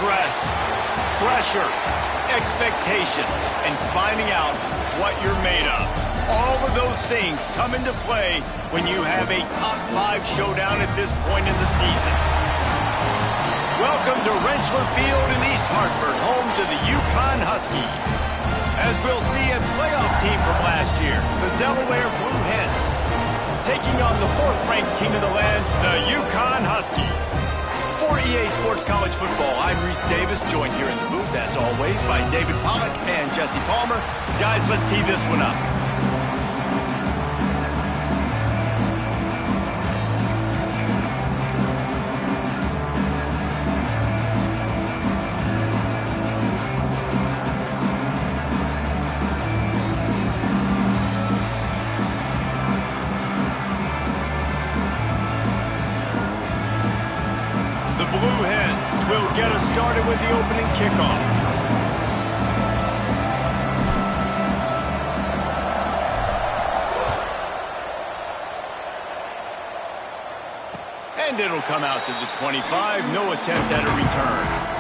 Stress, pressure, expectations, and finding out what you're made of. All of those things come into play when you have a top 5 showdown at this point in the season. Welcome to Wrenchler Field in East Hartford, home to the UCONN Huskies. As we'll see a playoff team from last year, the Delaware Blue Hens, taking on the 4th-ranked team in the land, the UCONN Huskies. For EA Sports College Football, I'm Reese Davis, joined here in the booth, as always, by David Pollack and Jesse Palmer. Guys, let's tee this one up. The Blue Hens will get us started with the opening kickoff. And it'll come out to the 25. No attempt at a return.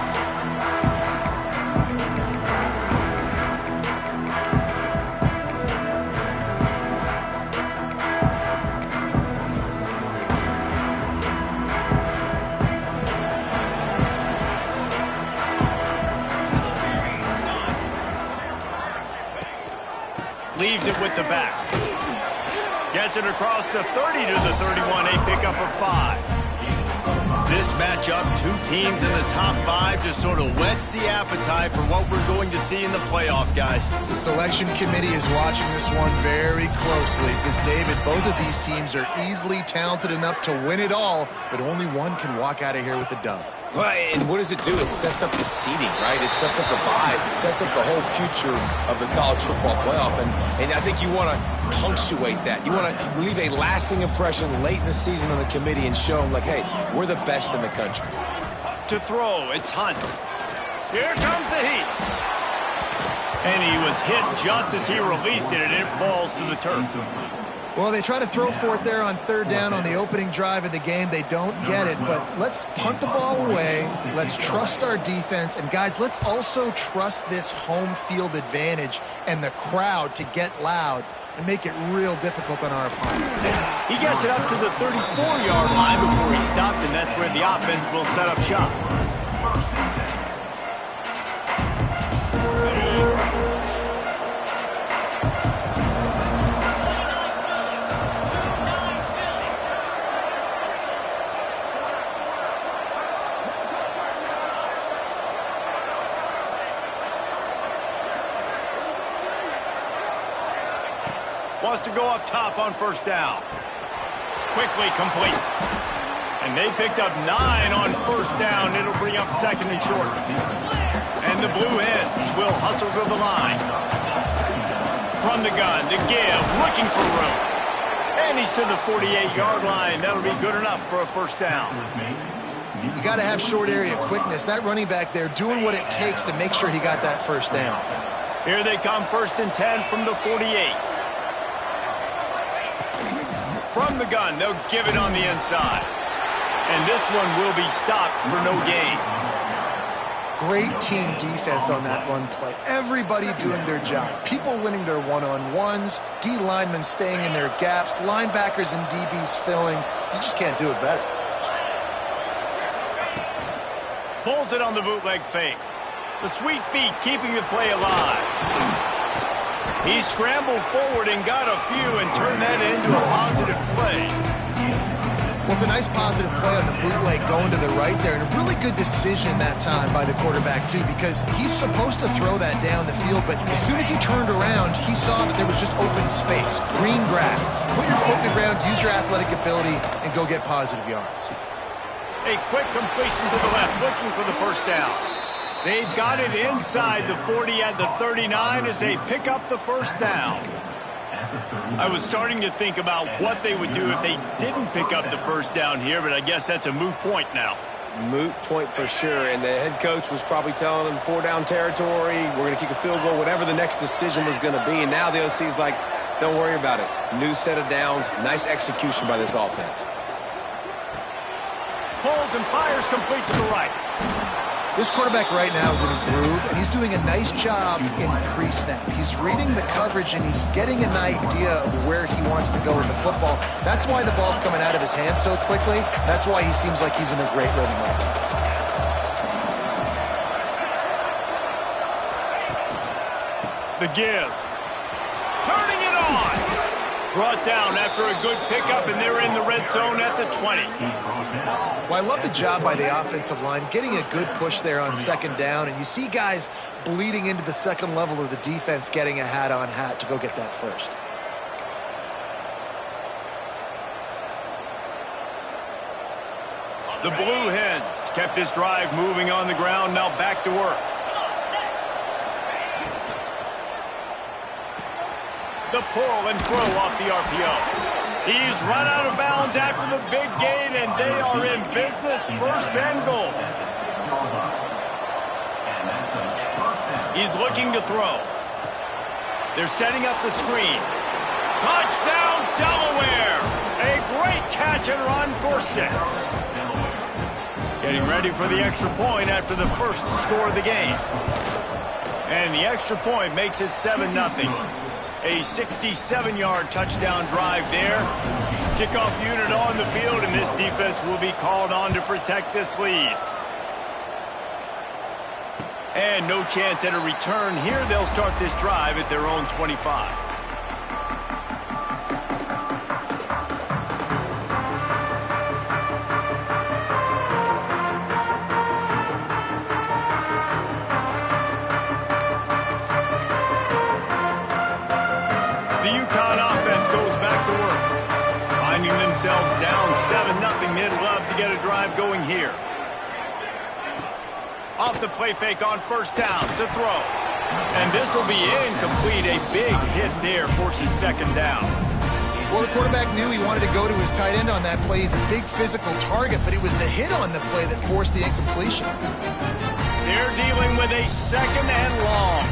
Leaves it with the back. Gets it across the 30 to the 31, a pickup of 5. This matchup, 2 teams in the top 5, just sort of whets the appetite for what we're going to see in the playoff, guys. The selection committee is watching this one very closely because, David, both of these teams are easily talented enough to win it all, but only one can walk out of here with the dub. And what does it do? It sets up the seeding, right? It sets up the buys. It sets up the whole future of the college football playoff. And I think you want to punctuate that. You want to leave a lasting impression late in the season on the committee and show them, like, hey, we're the best in the country. To throw, it's Hunt. Here comes the heat. And he was hit just as he released it, and it falls to the turf. Well, they try to throw for it there on 3rd down on the opening drive of the game. They don't get it, but let's punt the ball away. Let's trust our defense. And, guys, let's also trust this home field advantage and the crowd to get loud and make it real difficult on our opponent. He gets it up to the 34-yard line before he stopped, and that's where the offense will set up shop. Wants to go up top on 1st down. Quickly complete. And they picked up 9 on 1st down. It'll bring up 2nd and short. And the Blue Hens will hustle to the line. From the gun to give, looking for room. And he's to the 48-yard line. That'll be good enough for a 1st down. You got to have short area quickness. That running back there doing what it takes to make sure he got that 1st down. Here they come, 1st and 10 from the 48. From the gun, they'll give it on the inside. And this one will be stopped for no gain. Great team defense on that run play. Everybody doing their job. People winning their one-on-ones, D linemen staying in their gaps, linebackers and DBs filling. You just can't do it better. Pulls it on the bootleg fake. The sweet feet keeping the play alive. He scrambled forward and got a few and turned that into a positive play. Well, it's a nice positive play on the bootleg going to the right there, and a really good decision that time by the quarterback, too, because he's supposed to throw that down the field, but as soon as he turned around, he saw that there was just open space, green grass. Put your foot in the ground, use your athletic ability, and go get positive yards. A quick completion to the left, looking for the 1st down. They've got it inside the 40 at the 39 as they pick up the 1st down. I was starting to think about what they would do if they didn't pick up the 1st down here, but I guess that's a moot point now. Moot point for sure, and the head coach was probably telling them 4-down territory, we're going to kick a field goal, whatever the next decision was going to be, and now the OC's like, don't worry about it. New set of downs, nice execution by this offense. Holds and fires complete to the right. This quarterback right now is in a groove, and he's doing a nice job in pre-snap. He's reading the coverage, and he's getting an idea of where he wants to go with the football. That's why the ball's coming out of his hands so quickly. That's why he seems like he's in a great rhythm right now. The give. Turning it on. Brought down after a good pickup, and they're in the red zone at the 20. Well, I love the job by the offensive line, getting a good push there on second down, and you see guys bleeding into the second level of the defense, getting a hat-on-hat to go get that first. The Blue Hens kept this drive moving on the ground, now back to work. The pull and throw off the RPO. He's run out of bounds after the big gain, and they are in business. First and goal. He's looking to throw. They're setting up the screen. Touchdown, Delaware! A great catch and run for 6. Getting ready for the extra point after the first score of the game. And the extra point makes it 7-0. A 67-yard touchdown drive there. Kickoff unit on the field, and this defense will be called on to protect this lead. And no chance at a return here. They'll start this drive at their own 25. The UConn offense goes back to work. Finding themselves down 7-0, they'd love to get a drive going here. Off the play fake on first down to throw. And this will be incomplete. A big hit there forces second down. Well, the quarterback knew he wanted to go to his tight end on that play. He's a big physical target, but it was the hit on the play that forced the incompletion. They're dealing with a second and long.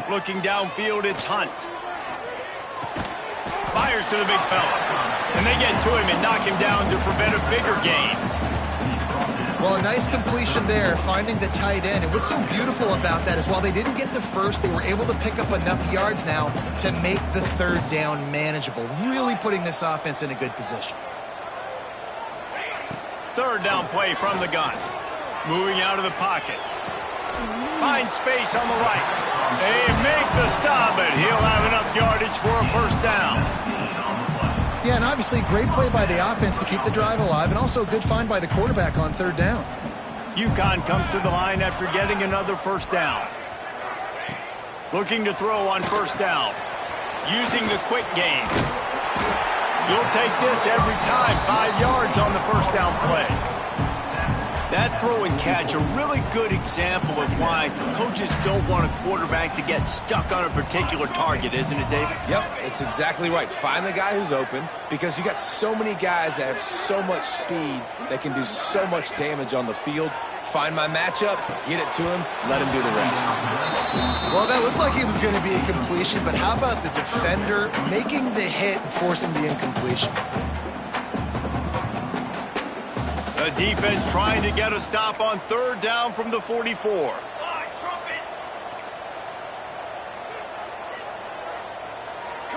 Looking downfield, it's Hunt. Fires to the big fella. And they get to him and knock him down to prevent a bigger gain. Well, a nice completion there, finding the tight end. And what's so beautiful about that is while they didn't get the first, they were able to pick up enough yards now to make the third down manageable, really putting this offense in a good position. Third down play from the gun. Moving out of the pocket. Finds space on the right. They make the stop, but he'll have enough yardage for a first down. Yeah, and obviously great play by the offense to keep the drive alive, and also a good find by the quarterback on third down. UConn comes to the line after getting another first down. Looking to throw on first down. Using the quick game. You'll take this every time. 5 yards on the first down play. That throw and catch, a really good example of why coaches don't want a quarterback to get stuck on a particular target, isn't it, David? Yep, it's exactly right. Find the guy who's open, because you got so many guys that have so much speed that can do so much damage on the field. Find my matchup, get it to him, let him do the rest. Well, that looked like it was going to be a completion, but how about the defender making the hit and forcing the incompletion? The defense trying to get a stop on third down from the 44.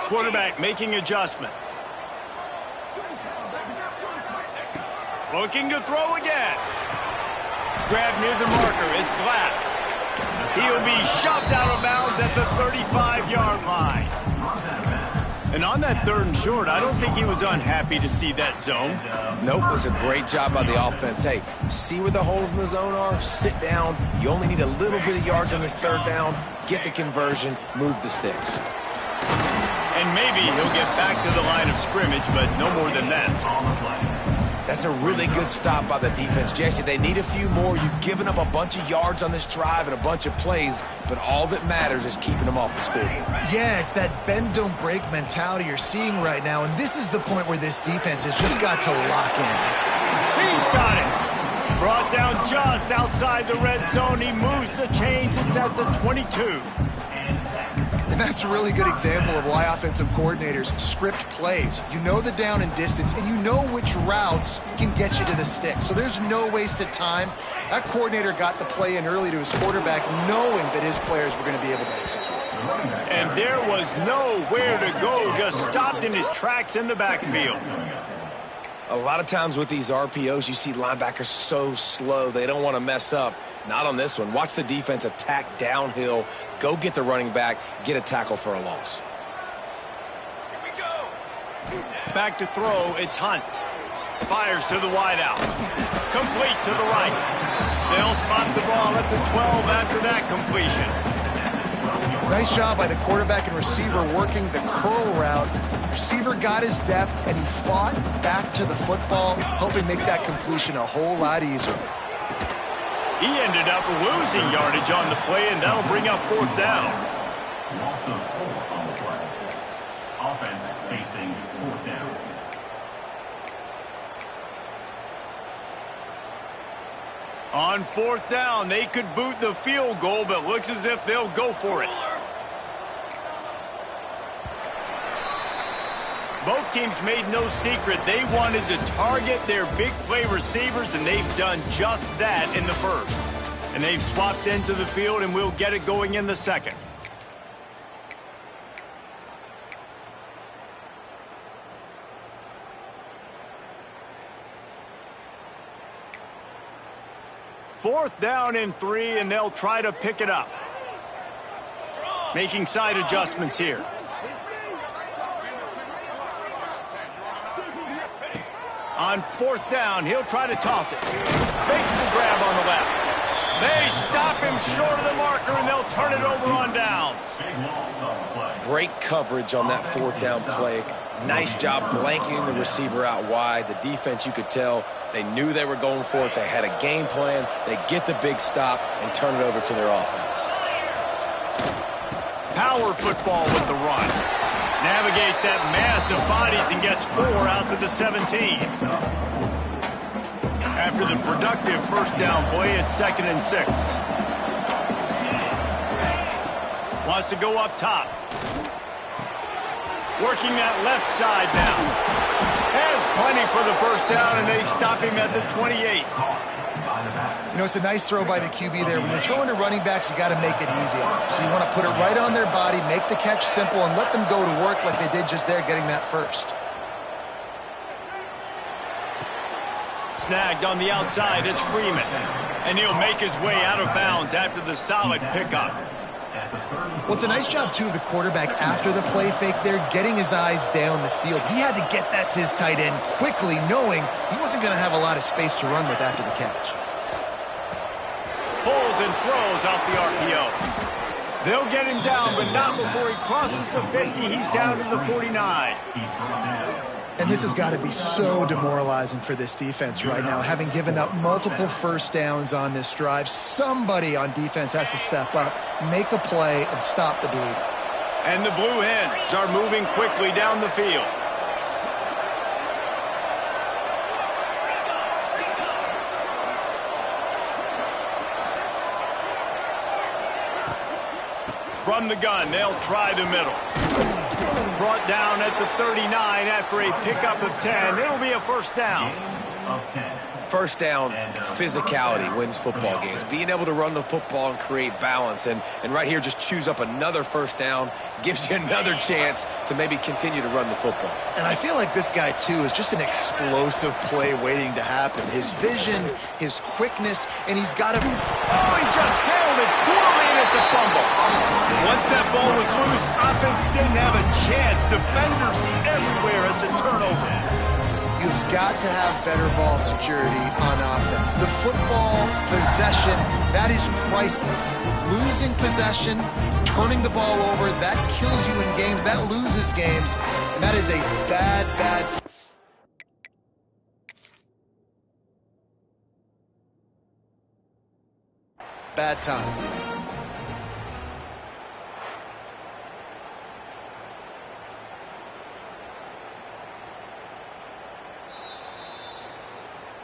Quarterback making adjustments. Looking to throw again. Grab near the marker is Glass. He'll be shoved out of bounds at the 35-yard line. And on that third and short, I don't think he was unhappy to see that zone. Nope, it was a great job by the offense. Hey, see where the holes in the zone are? Sit down. You only need a little bit of yards on this third down. Get the conversion. Move the sticks. And maybe he'll get back to the line of scrimmage, but no more than that. That's a really good stop by the defense. Jesse, they need a few more. You've given up a bunch of yards on this drive and a bunch of plays, but all that matters is keeping them off the scoreboard. Yeah, it's that bend, don't break mentality you're seeing right now, and this is the point where this defense has just got to lock in. He's got it. Brought down just outside the red zone. He moves the chains. It's at the 22. And that's a really good example of why offensive coordinators script plays. You know the down and distance, and you know which routes can get you to the stick. So there's no wasted time. That coordinator got the play in early to his quarterback, knowing that his players were going to be able to execute. And there was nowhere to go, just stopped in his tracks in the backfield. A lot of times with these RPOs, you see linebackers so slow, they don't want to mess up. Not on this one. Watch the defense attack downhill, go get the running back, get a tackle for a loss. Here we go. Back to throw, it's Hunt. Fires to the wideout. Complete to the right. They'll spot the ball at the 12 after that completion. Nice job by the quarterback and receiver working the curl route. Receiver got his depth, and he fought back to the football, helping make that completion a whole lot easier. He ended up losing yardage on the play, and that'll bring up 4th down. Loss of 4 on the play. Offense facing 4th down. On 4th down, they could boot the field goal, but looks as if they'll go for it. Both teams made no secret they wanted to target their big play receivers, and they've done just that in the first. And they've swapped into the field, and we'll get it going in the second. Fourth down and 3, and they'll try to pick it up. Making side adjustments here. On 4th down, he'll try to toss it. Makes the grab on the left. They stop him short of the marker, and they'll turn it over on downs. Great coverage on that 4th down play. Nice job blanketing the receiver out wide. The defense, you could tell, they knew they were going for it. They had a game plan. They get the big stop and turn it over to their offense. Power football with the run. Navigates that mass of bodies and gets 4 out to the 17. After the productive first down play, it's 2nd and 6. Wants to go up top. Working that left side now. Has plenty for the first down, and they stop him at the 28. You know, it's a nice throw by the QB there. When you're throwing to running backs, you got to make it easy on them. So you want to put it right on their body, make the catch simple, and let them go to work like they did just there, getting that first. Snagged on the outside, it's Freeman. And he'll make his way out of bounds after the solid pickup. Well, it's a nice job, too, of the quarterback after the play fake there, getting his eyes down the field. He had to get that to his tight end quickly, knowing he wasn't going to have a lot of space to run with after the catch. Pulls and throws out the RPO. They'll get him down, but not before he crosses the 50. He's down to the 49. And this has got to be so demoralizing for this defense right now, having given up multiple first downs on this drive. Somebody on defense has to step up, make a play, and stop the bleeding. And the Blue Hens are moving quickly down the field. From the gun, they'll try the middle. Brought down at the 39 after a pickup of 10. It'll be a first down. First down, physicality wins football games. Being able to run the football and create balance. And right here, just choose up another first down, gives you another chance to maybe continue to run the football. And I feel like this guy, too, is just an explosive play waiting to happen. His vision, his quickness, and he's got to... Oh, he just handled it poorly, and it's a fumble. Once that ball was loose, offense didn't have a chance. Defenders everywhere. It's a turnover. You've got to have better ball security on offense. The football possession, that is priceless. Losing possession, turning the ball over, that kills you in games, that loses games, and that is a bad time.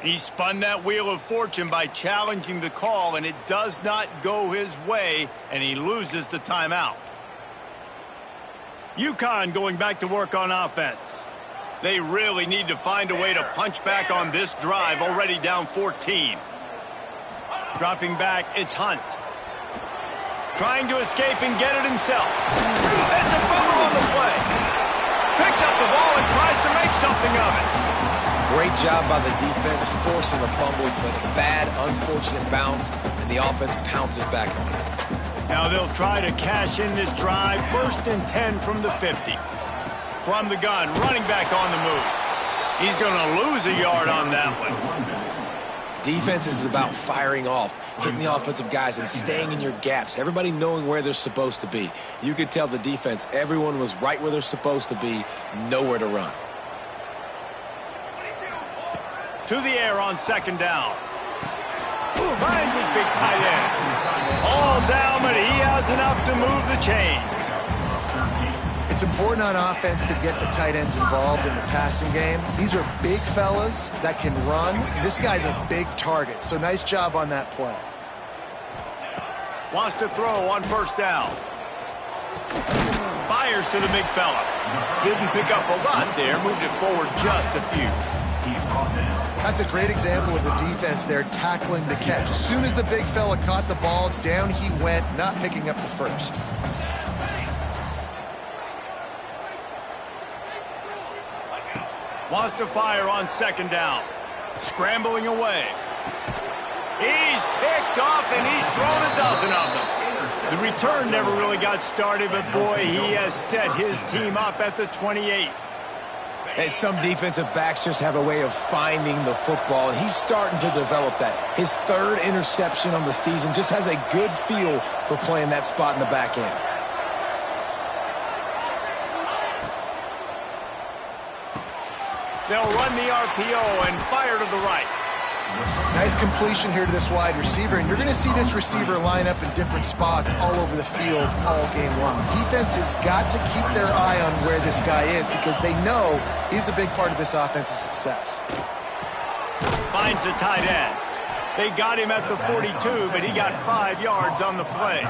He spun that wheel of fortune by challenging the call, and it does not go his way, and he loses the timeout. UConn going back to work on offense. They really need to find a way to punch back on this drive, already down 14. Dropping back, it's Hunt. Trying to escape and get it himself. It's a fumble on the play. Picks up the ball and tries to make something of it. Great job by the defense forcing the fumble, but bad, unfortunate bounce, and the offense pounces back on it. Now they'll try to cash in this drive. 1st and 10 from the 50. From the gun, running back on the move. He's going to lose a yard on that one. Defense is about firing off, hitting the offensive guys and staying in your gaps. Everybody knowing where they're supposed to be. You could tell the defense, everyone was right where they're supposed to be, nowhere to run. To the air on 2nd down. Finds his big tight end. All down, but he has enough to move the chains. It's important on offense to get the tight ends involved in the passing game. These are big fellas that can run. This guy's a big target, so nice job on that play. Wants to throw on 1st down. Fires to the big fella. Didn't pick up a lot there, moved it forward just a few. That's a great example of the defense there tackling the catch. As soon as the big fella caught the ball, down he went, not picking up the first. Wants to fire on 2nd down. Scrambling away. He's picked off, and he's thrown a dozen of them. The return never really got started, but boy, he has set his team up at the 28. And some defensive backs just have a way of finding the football, and he's starting to develop that. His 3rd interception on the season, just has a good feel for playing that spot in the back end. They'll run the RPO and fire to the right. Nice completion here to this wide receiver, and you're going to see this receiver line up in different spots all over the field all game long. Defense has got to keep their eye on where this guy is because they know he's a big part of this offense's success. Finds the tight end. They got him at the 42, but he got 5 yards on the play.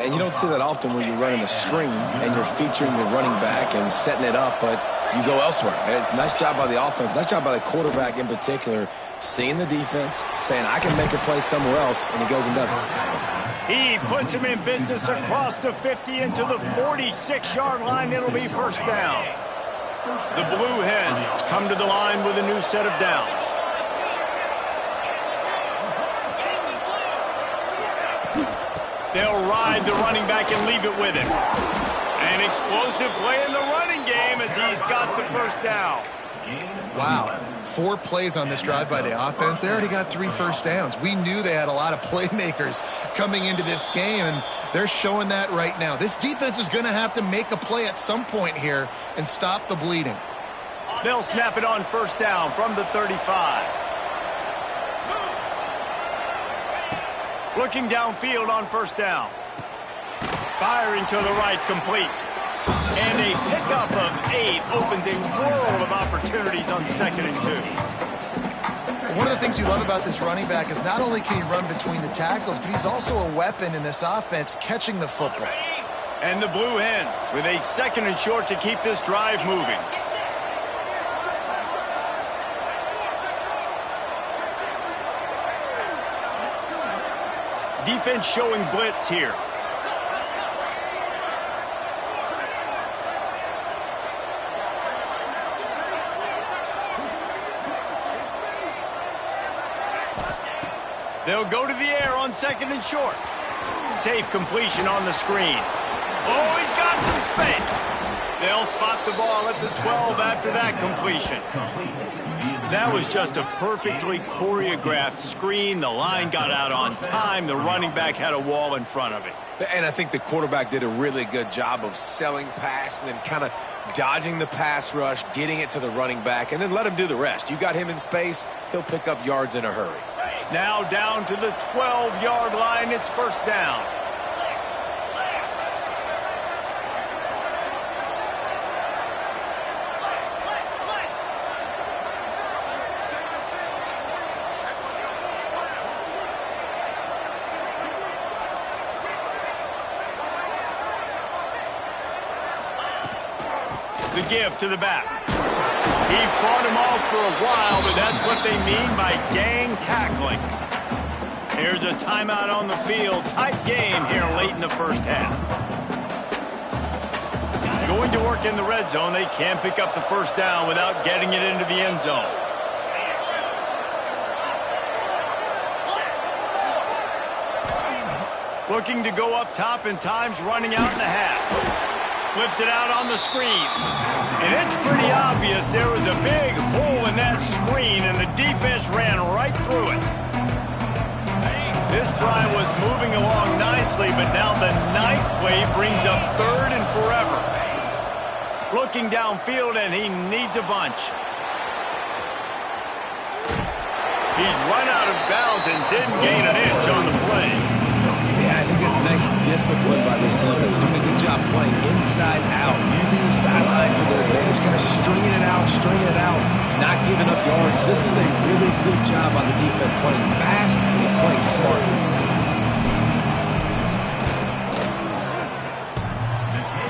And you don't see that often when you're running a screen and you're featuring the running back and setting it up, but you go elsewhere. It's a nice job by the offense, nice job by the quarterback in particular, seeing the defense, saying, I can make a play somewhere else, and he goes and does it. He puts him in business across the 50 into the 46-yard line. It'll be 1st down. The Blue Hens come to the line with a new set of downs. They'll ride the running back and leave it with him. An explosive play in the running game as he's got the 1st down. Wow. 4 plays on this drive by the offense. They already got 3 first downs. We knew they had a lot of playmakers coming into this game, and they're showing that right now. This defense is going to have to make a play at some point here and stop the bleeding. They'll snap it on 1st down from the 35. Looking downfield on 1st down. Firing to the right, complete. And a pickup of 8 opens a world of opportunities on 2nd and 2. One of the things you love about this running back is not only can he run between the tackles, but he's also a weapon in this offense catching the football. And the Blue Hens with a 2nd and short to keep this drive moving. Defense showing blitz here. They'll go to the air on 2nd and short. Safe completion on the screen. Oh, he's got some space. They'll spot the ball at the 12 after that completion. That was just a perfectly choreographed screen. The line got out on time. The running back had a wall in front of it. And I think the quarterback did a really good job of selling pass and then kind of dodging the pass rush, getting it to the running back, and then let him do the rest. You got him in space, he'll pick up yards in a hurry. Now down to the 12-yard line. It's 1st down. The give to the back. He fought him off for a while, but that's what they mean by gang tackling. Here's a timeout on the field. Tight game here late in the first half. Going to work in the red zone. They can't pick up the first down without getting it into the end zone. Looking to go up top in times, running out in the half. Flips it out on the screen. And it's pretty obvious there was a big hole in that screen, and the defense ran right through it. This drive was moving along nicely, but now the ninth play brings up third and forever. Looking downfield, and he needs a bunch. He's run out of bounds and didn't gain an inch on the play. Yeah, I think it's nice discipline by this defense. Doing a good job playing inside out, using the sideline to their advantage, kind of stringing it out, not giving up yards. This is a really good job on the defense, playing fast and playing smartly.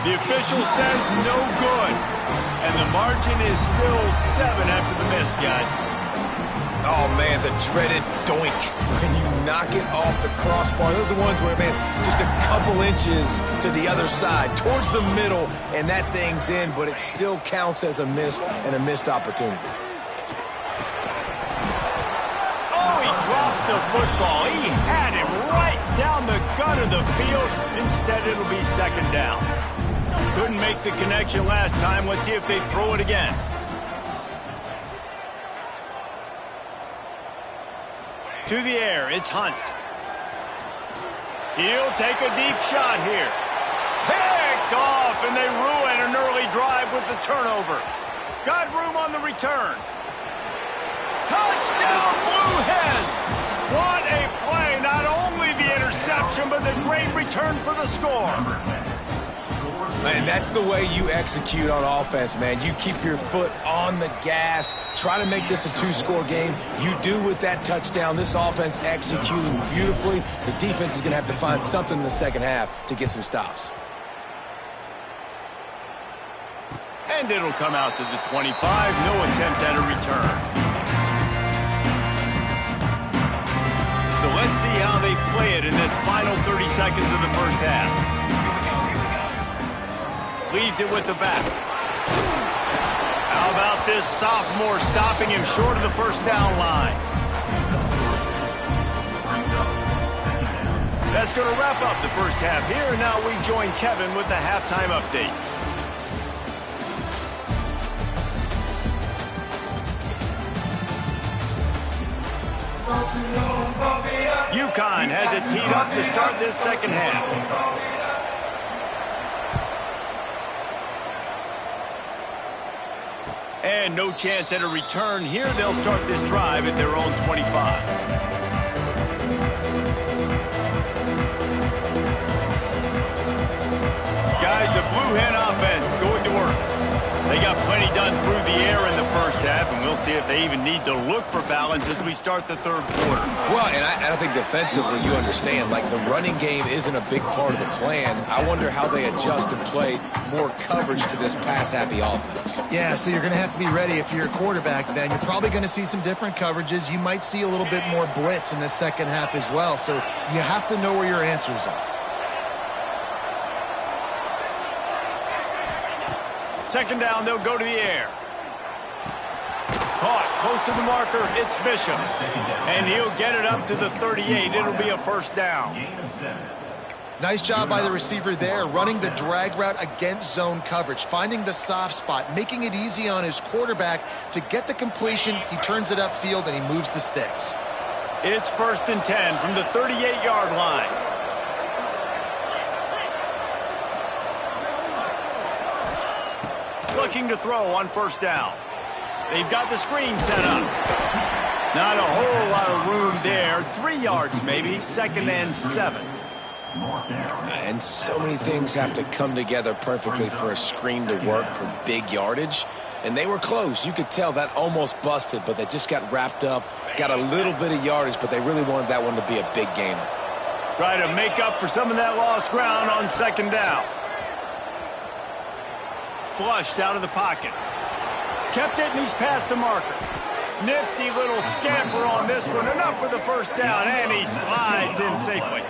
The official says no good, and the margin is still 7 after the miss, guys. Oh, man, the dreaded doink when you knock it off the crossbar. Those are the ones where, man, just a couple inches to the other side, towards the middle, and that thing's in, but it still counts as a missed and a missed opportunity. Oh, he drops the football. He had him right down the gut of the field. Instead, it'll be second down. Couldn't make the connection last time. Let's see if they throw it again. To the air, it's Hunt. He'll take a deep shot here. Picked off, and they ruin an early drive with the turnover. Got room on the return. Touchdown, Blue Hens! What a play! Not only the interception, but the great return for the score. Man, that's the way you execute on offense, man. You keep your foot on the gas. Try to make this a 2-score game. You do with that touchdown. This offense executing beautifully. The defense is going to have to find something in the second half to get some stops. And it'll come out to the 25. No attempt at a return. So let's see how they play it in this final 30 seconds of the first half. Leaves it with the back. How about this sophomore stopping him short of the first down line? That's going to wrap up the first half here. Now we join Kevin with the halftime update. UCONN has it teed up to start this second half. And no chance at a return here. They'll start this drive at their own 25. Guys, the Blue Hen offense going to work. They got plenty done through the air in the first half, and we'll see if they even need to look for balance as we start the third quarter. Well, and I think defensively, you understand, like the running game isn't a big part of the plan. I wonder how they adjust and play more coverage to this pass-happy offense. Yeah, so you're going to have to be ready if you're a quarterback then. You're probably going to see some different coverages. You might see a little bit more blitz in the second half as well, so you have to know where your answers are. Second down, they'll go to the air. Caught close to the marker, it's Bishop. And he'll get it up to the 38. It'll be a first down. Nice job by the receiver there, running the drag route against zone coverage, finding the soft spot, making it easy on his quarterback to get the completion. He turns it upfield, and he moves the sticks. It's 1st and 10 from the 38-yard line. Looking to throw on first down. They've got the screen set up. Not a whole lot of room there. 3 yards maybe. 2nd and 7. And so many things have to come together perfectly for a screen to work for big yardage. And they were close. You could tell that almost busted, but they just got wrapped up, got a little bit of yardage, but they really wanted that one to be a big gainer. Try to make up for some of that lost ground on 2nd down. flushed out of the pocket. Kept it, and he's past the marker. Nifty little scamper on this one. Enough for the first down, and he slides in safely.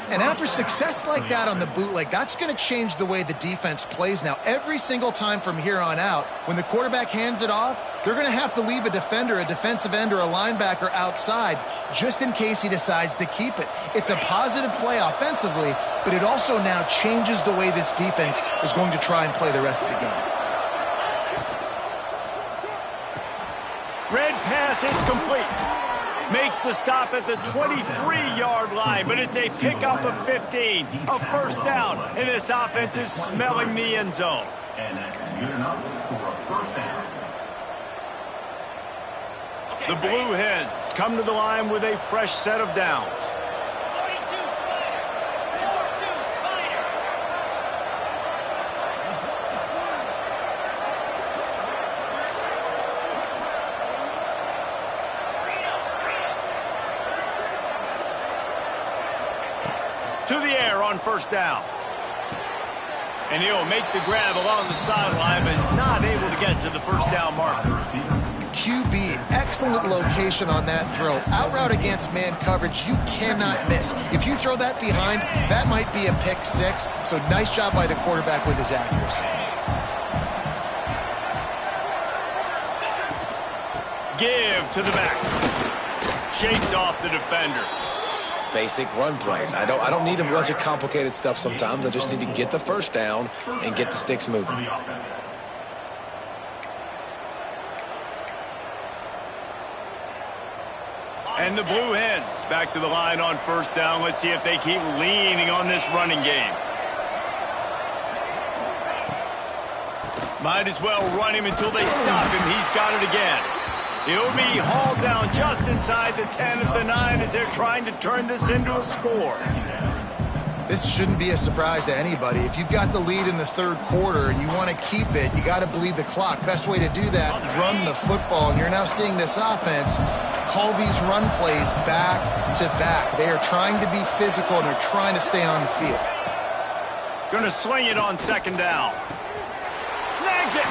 And after success like that on the bootleg, that's going to change the way the defense plays now. Every single time from here on out, when the quarterback hands it off, they're going to have to leave a defender, a defensive end, or a linebacker outside just in case he decides to keep it. It's a positive play offensively, but it also now changes the way this defense is going to try and play the rest of the game. Red pass, it's complete. Makes the stop at the 23-yard line, but it's a pickup of 15. A first down, and this offense is smelling the end zone. And that's good enough for a first down. The Blue Hens come to the line with a fresh set of downs. To the air on first down. And he'll make the grab along the sideline, but is not able to get to the first down marker. QB, excellent location on that throw. Out route against man coverage, you cannot miss. If you throw that behind, that might be a pick six. So nice job by the quarterback with his accuracy. Give to the back. Shakes off the defender. Basic run plays. I don't need a bunch of complicated stuff sometimes. I just need to get the first down and get the sticks moving. And the Blue Hens back to the line on first down. Let's see if they keep leaning on this running game. Might as well run him until they stop him. He's got it again. He'll be hauled down just inside the 10 at the 9 as they're trying to turn this into a score. This shouldn't be a surprise to anybody. If you've got the lead in the third quarter and you want to keep it, you got to bleed the clock. Best way to do that, run the football. And you're now seeing this offense call these run plays back to back. They are trying to be physical and they're trying to stay on the field. Going to sling it on second down. Snags it.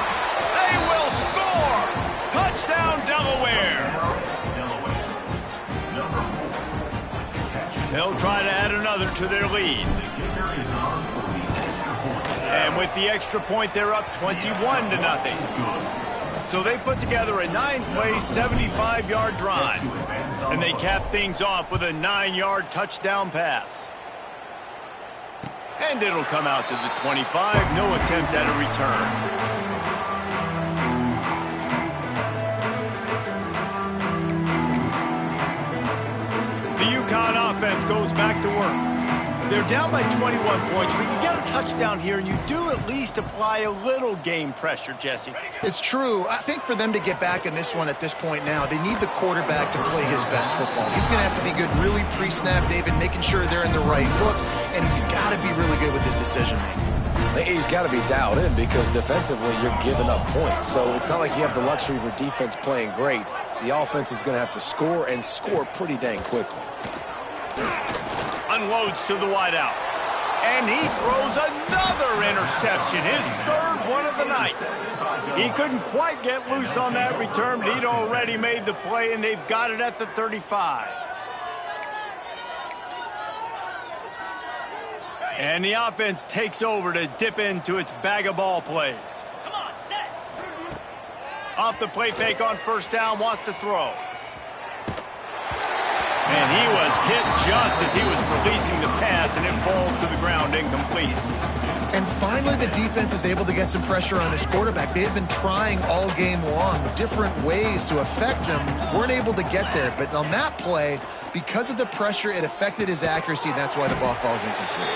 They will score. Touchdown, Delaware. They'll try to add another to their lead. And with the extra point, they're up 21-0. So they put together a 9-play, 75-yard drive. And they cap things off with a 9-yard touchdown pass. And it'll come out to the 25. No attempt at a return. The UConn offense goes back to work. They're down by 21 points, but you get a touchdown here, and you do at least apply a little game pressure, Jesse. It's true. I think for them to get back in this one at this point now, they need the quarterback to play his best football. He's going to have to be good really pre-snap, David, making sure they're in the right looks, and he's got to be really good with his decision-making. He's got to be dialed in because defensively you're giving up points. So it's not like you have the luxury of your defense playing great. The offense is going to have to score and score pretty dang quickly. Unloads to the wideout. And he throws another interception, his third one of the night. He couldn't quite get loose on that return, but he'd already made the play, and they've got it at the 35. And the offense takes over to dip into its bag of ball plays. Come on, set. Off the play fake on first down, wants to throw. And he was hit just as he was releasing the pass, and it falls to the ground incomplete. And finally, the defense is able to get some pressure on this quarterback. They had been trying all game long different ways to affect him. Weren't able to get there. But on that play, because of the pressure, it affected his accuracy, and that's why the ball falls incomplete.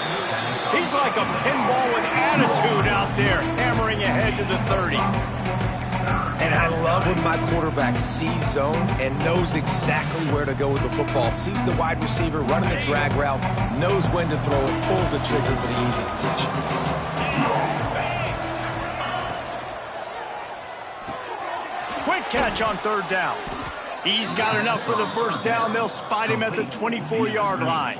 He's like a pinball with attitude out there, hammering ahead to the 30. And I love when my quarterback sees zone and knows exactly where to go with the football. Sees the wide receiver running the drag route, knows when to throw it, pulls the trigger for the easy completion. Quick catch on third down. He's got enough for the first down. They'll spot him at the 24-yard line.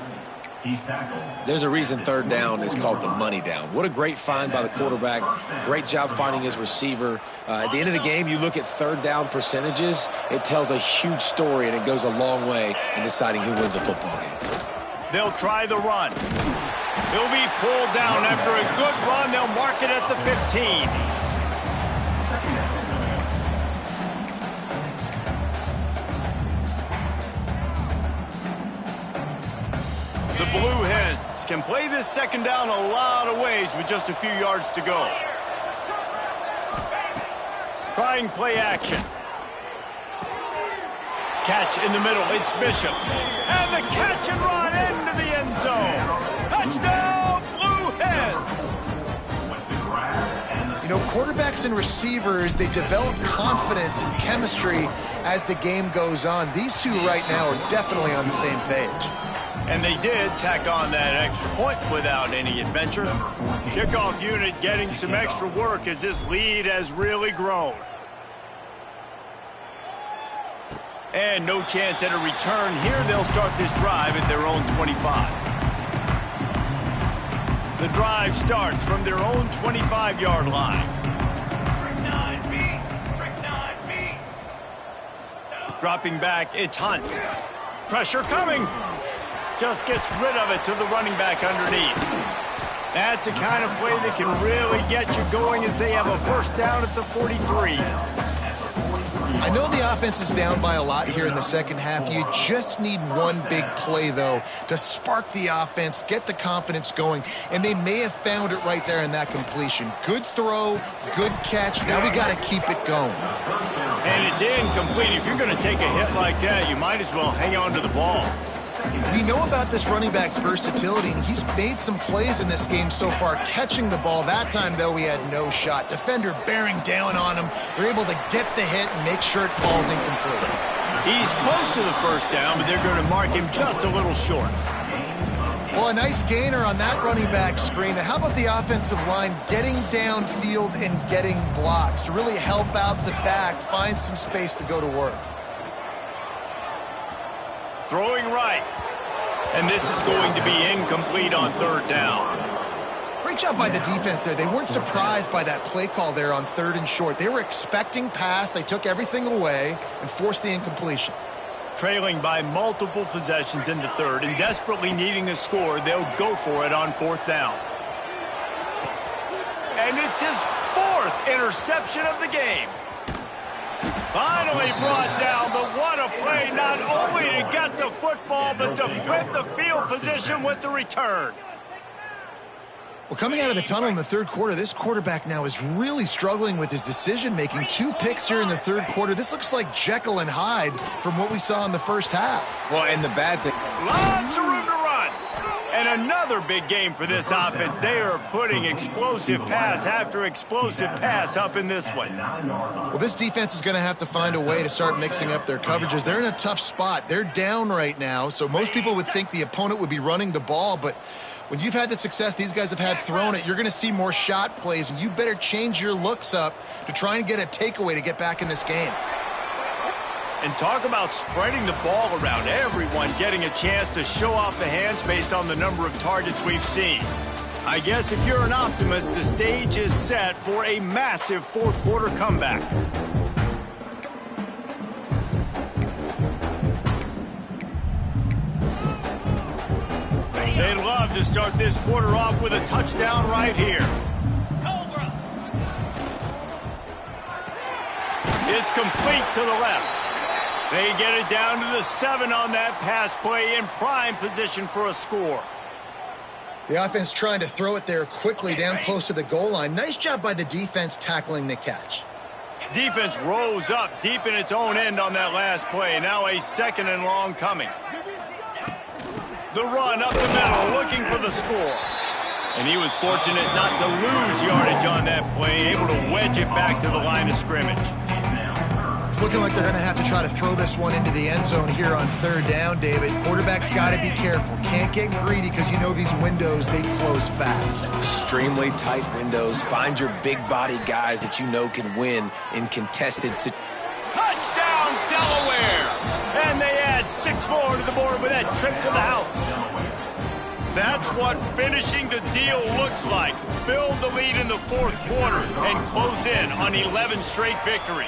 He's tackled. There's a reason third down is called the money down. What a great find by the quarterback. Great job finding his receiver. At the end of the game, you look at third down percentages. It tells a huge story, and it goes a long way in deciding who wins a football game. They'll try the run. He'll be pulled down after a good run. They'll mark it at the 15. The Blue Hens can play this second down a lot of ways with just a few yards to go. Trying play action. Catch in the middle. It's Bishop. And the catch and run into the end zone. Touchdown, Blue Hens! You know, quarterbacks and receivers, they develop confidence and chemistry as the game goes on. These two right now are definitely on the same page. And they did tack on that extra point without any adventure. Kickoff unit getting some extra work as this lead has really grown. And no chance at a return here. They'll start this drive at their own 25. The drive starts from their own 25-yard line. Dropping back, it's Hunt. Pressure coming. Just gets rid of it to the running back underneath. That's the kind of play that can really get you going as they have a first down at the 43. I know the offense is down by a lot here in the second half. You just need one big play, though, to spark the offense, get the confidence going, and they may have found it right there in that completion. Good throw, good catch. Now we got to keep it going. And it's incomplete. If you're going to take a hit like that, you might as well hang on to the ball. We know about this running back's versatility, and he's made some plays in this game so far, catching the ball. That time, though, he had no shot. Defender bearing down on him. They're able to get the hit and make sure it falls incomplete. He's close to the first down, but they're going to mark him just a little short. Well, a nice gainer on that running back screen. How about the offensive line getting downfield and getting blocks to really help out the back, find some space to go to work? Throwing right. And this is going to be incomplete on third down. Great job by the defense there. They weren't surprised by that play call there on third and short. They were expecting pass. They took everything away and forced the incompletion. Trailing by multiple possessions in the third and desperately needing a score, they'll go for it on fourth down. And it's his fourth interception of the game. Finally brought down, but what a play, not only to get the football, but to flip the field position with the return. Well, coming out of the tunnel in the third quarter, this quarterback now is really struggling with his decision-making. 2 picks here in the third quarter. This looks like Jekyll and Hyde from what we saw in the first half. Well, and the bad thing... Lots of room to run. And another big game for this offense. They are putting explosive pass after explosive pass up in this one. Well, this defense is going to have to find a way to start mixing up their coverages. They're in a tough spot. They're down right now, so most people would think the opponent would be running the ball, but when you've had the success these guys have had throwing it, you're going to see more shot plays, and you better change your looks up to try and get a takeaway to get back in this game. And talk about spreading the ball around. Everyone getting a chance to show off the hands based on the number of targets we've seen. I guess if you're an optimist, the stage is set for a massive fourth quarter comeback. They'd love to start this quarter off with a touchdown right here. It's complete to the left. They get it down to the 7 on that pass play in prime position for a score. The offense trying to throw it there quickly down close to the goal line. Nice job by the defense tackling the catch. Defense rose up deep in its own end on that last play. Now a second and long coming. The run up the middle, looking for the score. And he was fortunate not to lose yardage on that play, able to wedge it back to the line of scrimmage. It's looking like they're going to have to try to throw this one into the end zone here on third down, David. Quarterback's got to be careful. Can't get greedy because you know these windows, they close fast. Extremely tight windows. Find your big body guys that you know can win in contested situations. Touchdown, Delaware! And they add 6 more to the board with that trip to the house. That's what finishing the deal looks like. Build the lead in the fourth quarter and close in on 11 straight victories.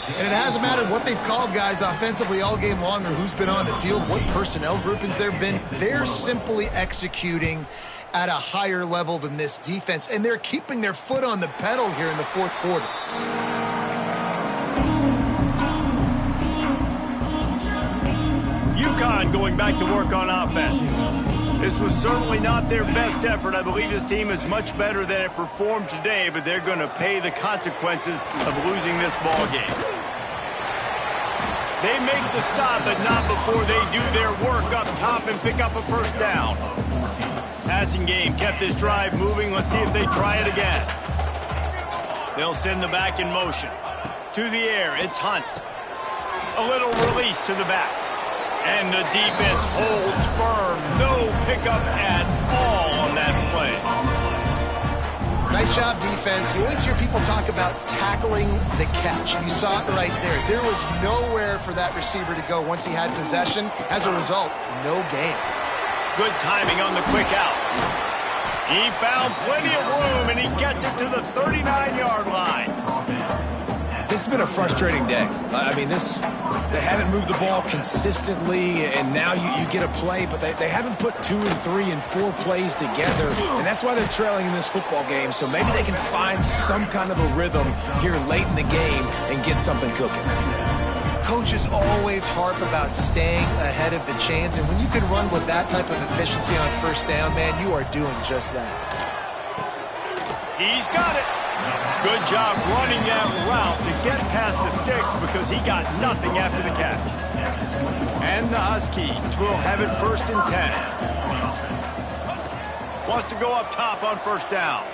And it hasn't mattered what they've called guys offensively all game long or who's been on the field, what personnel groupings there have been. They're simply executing at a higher level than this defense, and they're keeping their foot on the pedal here in the fourth quarter. UCONN going back to work on offense. This was certainly not their best effort. I believe this team is much better than it performed today, but they're going to pay the consequences of losing this ball game. They make the stop, but not before they do their work up top and pick up a first down. Passing game kept this drive moving. Let's see if they try it again. They'll send the back in motion. To the air, it's Hunt. A little release to the back. And the defense holds firm. No pickup at all on that play. Nice job, defense. You always hear people talk about tackling the catch. You saw it right there. There was nowhere for that receiver to go once he had possession. As a result, no gain. Good timing on the quick out. He found plenty of room, and he gets it to the 39-yard line. This has been a frustrating day. I mean, they haven't moved the ball consistently, and now you get a play, but they haven't put 2 and 3 and 4 plays together, and that's why they're trailing in this football game. So maybe they can find some kind of a rhythm here late in the game and get something cooking. Coaches always harp about staying ahead of the chains, and when you can run with that type of efficiency on first down, man, you are doing just that. He's got it. Good job running that route to get past the sticks because he got nothing after the catch. And the Huskies will have it 1st and 10. Wants to go up top on first down.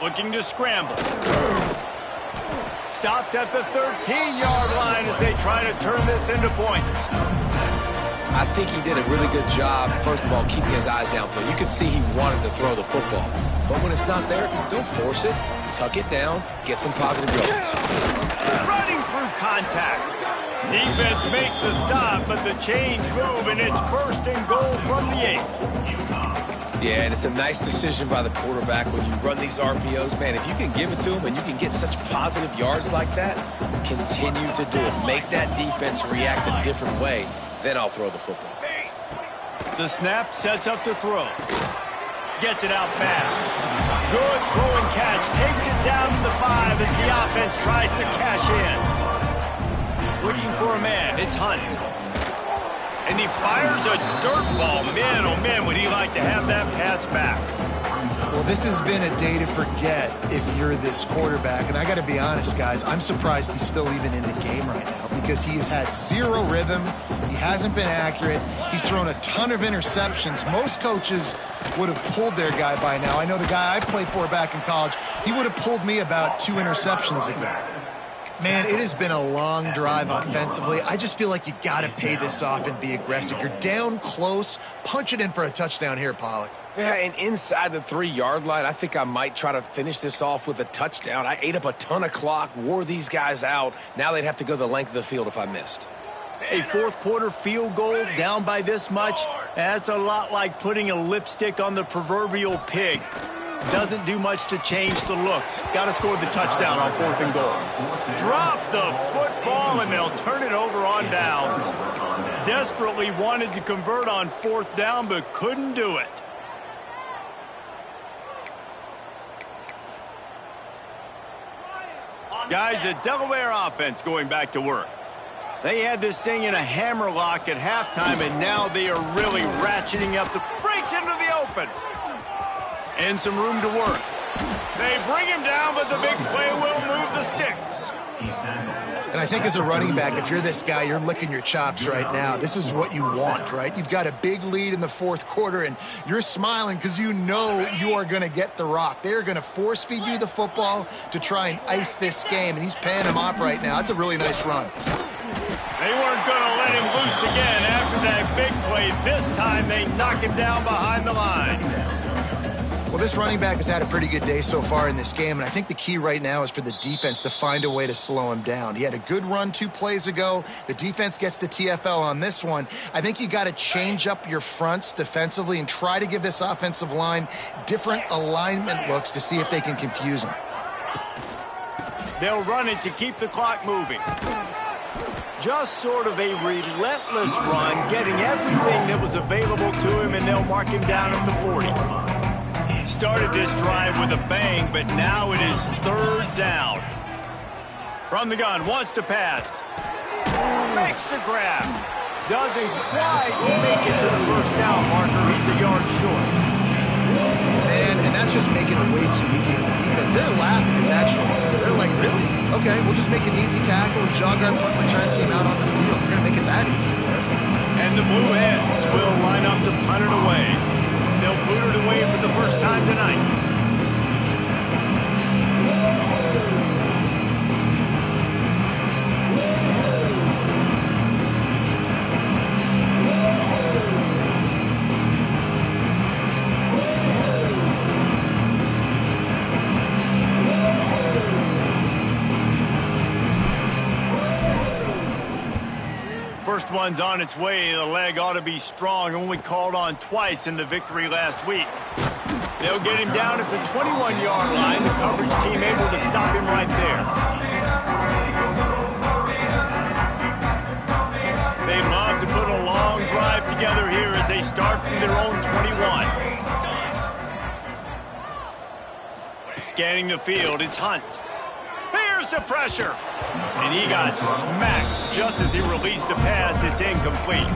Looking to scramble. Stopped at the 13-yard line as they try to turn this into points. I think he did a really good job, first of all, keeping his eyes downfield. You could see he wanted to throw the football. But when it's not there, don't force it. Tuck it down, get some positive yards. Running through contact. Defense makes a stop, but the chains move, and it's 1st and goal from the 8. Yeah, and it's a nice decision by the quarterback when you run these RPOs. Man, if you can give it to him and you can get such positive yards like that, continue to do it. Make that defense react a different way. Then I'll throw the football. The snap sets up the throw. Gets it out fast. Good throw and catch. Takes it down to the 5 as the offense tries to cash in. Looking for a man. It's Hunt. And he fires a dirt ball. Man, oh man, would he like to have that pass back. Well, this has been a day to forget if you're this quarterback. And I got to be honest, guys, I'm surprised he's still even in the game right now because he's had zero rhythm. He hasn't been accurate. He's thrown a ton of interceptions. Most coaches would have pulled their guy by now. I know the guy I played for back in college, he would have pulled me about 2 interceptions ago. Man, it has been a long drive offensively. I just feel like you got to pay this off and be aggressive. You're down close. Punch it in for a touchdown here, Pollock. Yeah, and inside the 3-yard line, I think I might try to finish this off with a touchdown. I ate up a ton of clock, wore these guys out. Now they'd have to go the length of the field if I missed. A fourth quarter field goal down by this much, that's a lot like putting a lipstick on the proverbial pig. Doesn't do much to change the looks. Got to score the touchdown on 4th and goal. Drop the football, and they'll turn it over on downs. Desperately wanted to convert on 4th down, but couldn't do it. Guys, the Delaware offense going back to work. They had this thing in a hammerlock at halftime, and now they are really ratcheting up. The breaks into the open. And some room to work. They bring him down, but the big play will move the sticks. And I think as a running back, if you're this guy, you're licking your chops right now. This is what you want, right? You've got a big lead in the 4th quarter, and you're smiling because you know you are going to get the rock. They're going to force feed you the football to try and ice this game, and he's paying him off right now. That's a really nice run. They weren't going to let him loose again after that big play. This time they knock him down behind the line. Well, this running back has had a pretty good day so far in this game, and I think the key right now is for the defense to find a way to slow him down. He had a good run 2 plays ago. The defense gets the TFL on this one. I think you got to change up your fronts defensively and try to give this offensive line different alignment looks to see if they can confuse him. They'll run it to keep the clock moving. Just sort of a relentless run, getting everything that was available to him, and they'll mark him down at the 40. Started this drive with a bang, but now it is 3rd down. From the gun, wants to pass. Makes the grab. Doesn't quite make it to the 1st down marker. He's a yard short. Man, and that's just making it way too easy on the defense. They're laughing at that short. They're like, really? Okay, we'll just make an easy tackle and jog our punt return team out on the field. We're going to make it that easy for us. And the Blue Hens will line up to punt it away. They'll boot it away for the first time tonight. First one's on its way. The leg ought to be strong. Only called on twice in the victory last week. They'll get him down at the 21-yard line. The coverage team able to stop him right there. They love to put a long drive together here as they start from their own 21. Scanning the field, it's Hunt. Here's the pressure. And he got smacked just as he released the pass. It's incomplete.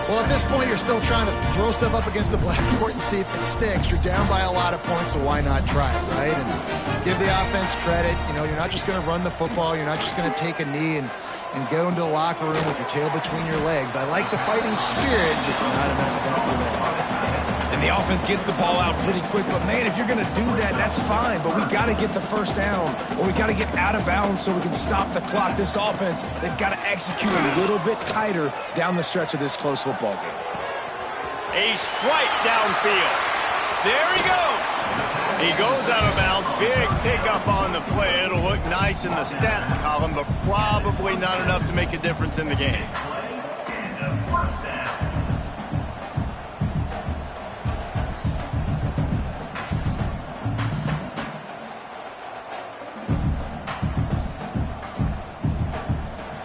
Well, at this point, you're still trying to throw stuff up against the blackboard and see if it sticks. You're down by a lot of points, so why not try it, right? And give the offense credit. You know, you're not just going to run the football. You're not just going to take a knee and go into the locker room with your tail between your legs. I like the fighting spirit, just not enough of that today. And the offense gets the ball out pretty quick. But, man, if you're going to do that, that's fine. But we got to get the 1st down, or we got to get out of bounds so we can stop the clock. This offense, they've got to execute a little bit tighter down the stretch of this close football game. A strike downfield. There he goes. He goes out of bounds. Big pickup on the play. It'll look nice in the stats column, but probably not enough to make a difference in the game.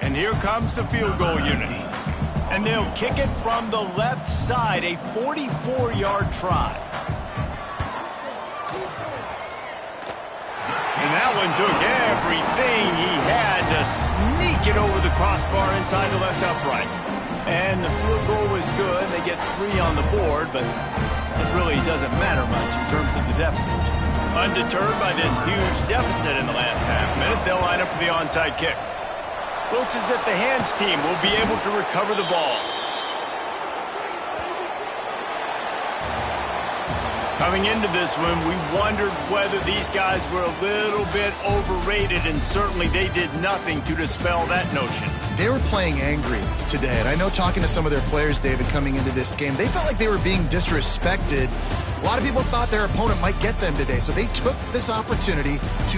And here comes the field goal unit. And they'll kick it from the left side, a 44-yard try. And that one took everything he had to sneak it over the crossbar inside the left upright. And the field goal was good. They get 3 on the board, but it really doesn't matter much in terms of the deficit. Undeterred by this huge deficit in the last half minute, they'll line up for the onside kick. Looks as if the hands team will be able to recover the ball. Coming into this one, we wondered whether these guys were a little bit overrated, and certainly they did nothing to dispel that notion. They were playing angry today, and I know talking to some of their players, David, coming into this game, they felt like they were being disrespected. A lot of people thought their opponent might get them today, so they took this opportunity to